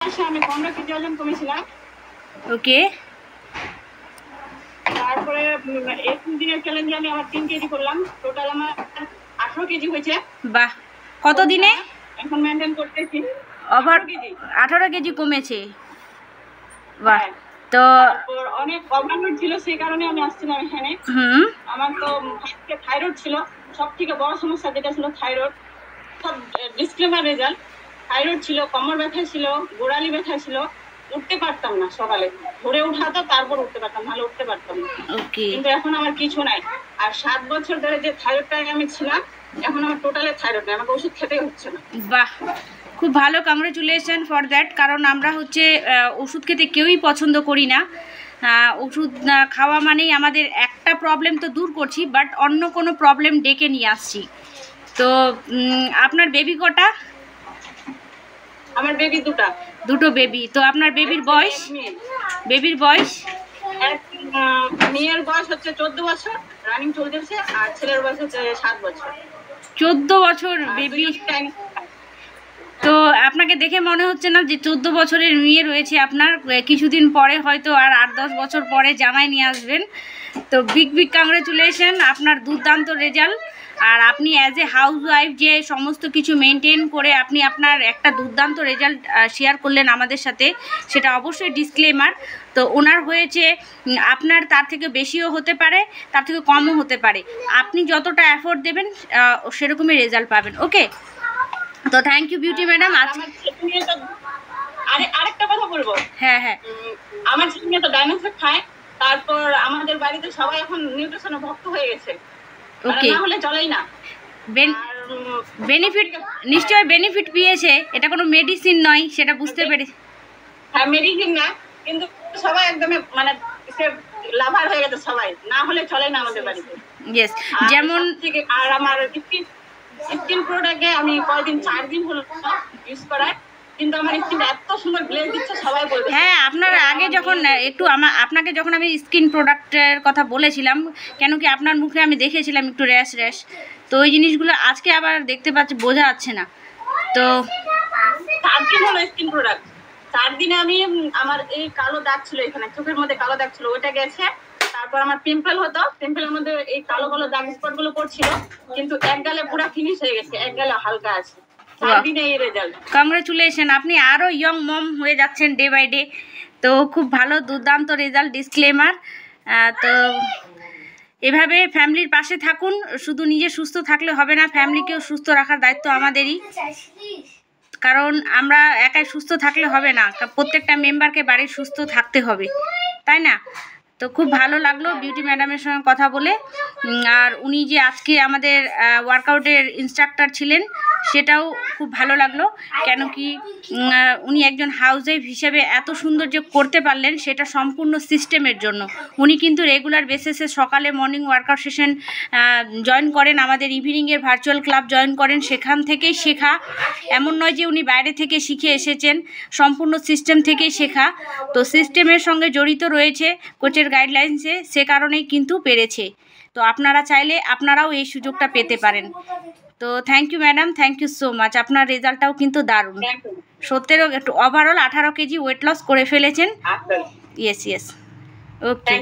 মাসে আমি 15 কেজি ওজন কমেছিলাম। ওকে, তারপরে 1 দিনের চ্যালেঞ্জে আমি আবার 3 কেজি করলাম, টোটাল আমার 18 কেজি হয়েছে। বাহ, কত দিনে? এখন মেনটেন করতেছি। ওভার 18 কেজি কমেছে, বাহ। তো অনেক ওভারলোড ছিল, সেই কারণে আমি আসছিলাম এখানে। আমার তো থাইরয়েড ছিল, সব থেকে বড় সমস্যা যেটা ছিল থাইরয়েড। সব ডিসক্লেমার রেজাল্ট, থাইরয়েড ছিল, কোমর ব্যথা ছিল, গোড়ালি ব্যথা ছিল, উঠতে পারতাম না, সকালে ধরে উঠাতো তারপর উঠতে পারতাম, ভালো উঠতে পারতাম না। কিন্তু এখন আমার কিছু নাই। আর 7 বছর ধরে যে থাইরয়েডটায় আমি ছিলাম, এখন আমার টোটালি থাইরয়েড নাই, আমাকে ওষুধ খেতে হচ্ছে না। বাহ, খুব ভালো, কংগ্রেচুলেশন ফর দ্যাট। কারণ আমরা হচ্ছে ওষুধ খেতে কেউই পছন্দ করি না। ওষুধ খাওয়া মানেই আমাদের একটা প্রবলেম তো দূর করছি, বাট অন্য কোনো প্রবলেম ডেকে নিয়ে আসছি। তো আপনার বেবি কটা? আমার বেবি দুটো বেবি। তো আপনার বেবির বয়স? বেবির বয়স? মেয়ের বয়স হচ্ছে 14 বছর রানিং চলতেছে, আর ছেলের বয়স হচ্ছে 7 বছর। 14 বছর বেবি। তো আপনাকে দেখে মনে হচ্ছে না যে 14 বছরের মেয়ে রয়েছে আপনার? কিছুদিন পরে হয়তো আর 8-10 বছর পরে জামাই নিয়ে আসবেন। তো বিগ কংগ্রেচুলেশন, আপনার দুর্দান্ত রেজাল্ট। আর আপনি অ্যাজ এ হাউস ওয়াইফ যে সমস্ত কিছু মেনটেন করে আপনি আপনার একটা দুর্দান্ত রেজাল্ট শেয়ার করলেন আমাদের সাথে, সেটা অবশ্যই ডিসক্লেমার। তো ওনার হয়েছে, আপনার তার থেকে বেশিও হতে পারে, তার থেকে কমও হতে পারে। আপনি যতটা এফোর্ট দেবেন সেরকমই রেজাল্ট পাবেন। ওকে, তো থ্যাংক ইউ বিউটি ম্যাডাম। আরেকটা কথা বলবো। হ্যাঁ হ্যাঁ, আমার ছেলে তো ডাইনোসর খায়, তারপর আমাদের বাড়িতে সবাই এখন নিউট্রিশনে ভক্ত হয়ে গেছে। ওকে, না হলে চলেই না। বেনিফিট নিশ্চয়ই বেনিফিট পেয়েছে, এটা কোনো মেডিসিন নয়, সেটা বুঝতে পেরেছি। হ্যাঁ, মেডিসিন না, কিন্তু সবাই একদম মানে সে লাভার হয়ে গেছে সবাই, না হলে চলে না আমাদের বাড়িতে। ইয়েস, যেমন আর আমার স্কিন প্রোডাক্টে আমি কয়েকদিন 4 দিন হলো ইউজ করার, কিন্তু আমার স্কিন এত সুন্দর গ্লেজ দিচ্ছে সবাই বলছে। হ্যাঁ, আপনার আগে যখন একটু আপনাকে যখন আমি স্কিন প্রোডাক্টের কথা বলেছিলাম, কেন কি আপনার মুখে আমি দেখেছিলাম একটু র্যাশ, তো ওই জিনিসগুলো আজকে আবার দেখতে পাচ্ছি, বোঝা যাচ্ছে না। তো 4 দিন হলো স্কিন প্রোডাক্ট, 4 দিনে আমি আমার এই কালো দাগ ছিল এখানে, চোখের মধ্যে কালো দাগ ছিল, ওইটা গেছে। তারপর আমার পিম্পল হতো, পিম্পলের মধ্যে এই কালো কালো দাগ স্পট গুলো পড়ছিল, কিন্তু এক গালে পুরো ফিনিশ হয়ে গেছে, এক গালে হালকা আছে। 4 দিনে এই রেজাল্ট। কংগ্রেচুলেশন, আপনি আরো ইয়ং মম হয়ে যাচ্ছেন ডে বাই ডে। তো খুব ভালো, দুর্দান্ত রেজাল্ট, ডিসক্লেমার। তো এভাবে ফ্যামিলির পাশে থাকুন। শুধু নিজে সুস্থ থাকলে হবে না, ফ্যামিলিকেও সুস্থ রাখার দায়িত্ব আমাদেরই। কারণ আমরা একাই সুস্থ থাকলে হবে না, প্রত্যেকটা মেম্বারকে বাড়ির সুস্থ থাকতে হবে, তাই না? তো খুব ভালো লাগলো বিউটি ম্যাডামের সঙ্গে কথা বলে। আর উনি যে আজকে আমাদের ওয়ার্কআউটের ইনস্ট্রাক্টর ছিলেন, সেটাও খুব ভালো লাগলো। কেন কি উনি একজন হাউস ওয়াইফ হিসেবে এত সুন্দর যে করতে পারলেন, সেটা সম্পূর্ণ সিস্টেমের জন্য। উনি কিন্তু রেগুলার বেসিসে সকালে মর্নিং ওয়ার্কআউট সেশন জয়েন করেন, আমাদের ইভিনিংয়ের ভার্চুয়াল ক্লাব জয়েন করেন, সেখান থেকেই শেখা। এমন নয় যে উনি বাইরে থেকে শিখে এসেছেন, সম্পূর্ণ সিস্টেম থেকেই শেখা। তো সিস্টেমের সঙ্গে জড়িত রয়েছে কোচের গাইডলাইন্সে, সে কারণেই কিন্তু পেরেছে। তো আপনারা চাইলে আপনারাও এই সুযোগটা পেতে পারেন। তো thank you madam, thank you so much. আপনার রেজাল্টটাও কিন্তু দারুণ, 17 একটু ওভারঅল 18 কেজি ওয়েট লস করে ফেলেছেন। ইয়েস, ওকে।